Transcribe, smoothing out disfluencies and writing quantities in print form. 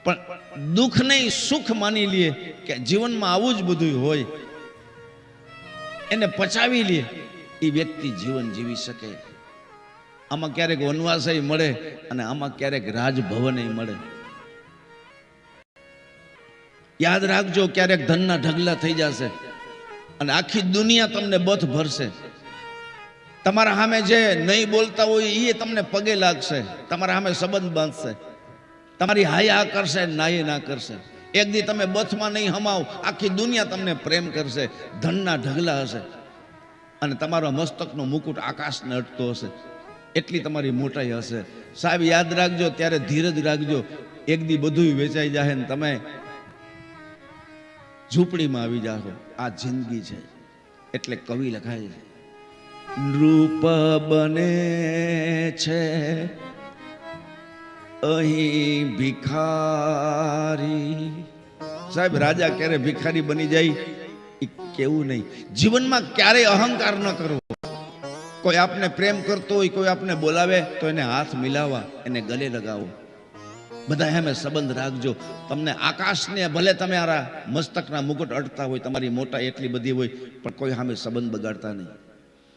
પણ દુઃખ નહીં સુખ માની લે કે જીવનમાં આવું જ બધું હોય, એને પચાવી લે, એ વ્યક્તિ જીવન જીવી શકે. આમાં ક્યારેક વનવાસય મળે અને આમાં ક્યારેક રાજભવનય મળે. યાદ રાખજો, ક્યારેક ધનના ઢગલા થઈ જશે અને આખી દુનિયા તમને બથ ભરશે. તમારા સામે જે નહીં બોલતા હોય એ તમને પગે લાગશે, તમારા સામે સંબંધ બાંધશે, તમારી હાય આ કરશે, નાય ના કરશે. એક દી તમે બથમાં નહીં હમાવ, આખી દુનિયા તમને પ્રેમ કરશે. ધનના ઢગલા હશે અને તમારા મસ્તકનો મુકુટ આકાશને અડતો હશે, એટલી તમારી મોટાઈ હશે. સાહેબ યાદ રાખજો, ત્યારે ધીરજ રાખજો. એક દી બધું વેચાઈ જાય ને તમે ઝૂંપડીમાં આવી જાઓ. આ જિંદગી છે. એટલે કવિ લખાય છે, નૃપ બને છે અહીં ભિખારી. સાહેબ રાજા ક્યારે ભિખારી બની જાય એ કેવું નહીં. જીવનમાં ક્યારેય અહંકાર ન કરવો. કોઈ આપને પ્રેમ કરતો હોય, કોઈ આપને બોલાવે તો એને હાથ મિલાવવા, એને ગલે લગાવો. બધા એમ સંબંધ રાખજો. તમને આકાશને ભલે તમે આરા મસ્તકના મુકુટ અડતા હોય, તમારી મોટા એટલી બધી હોય, પણ કોઈ સામે સંબંધ બગાડતા નહીં.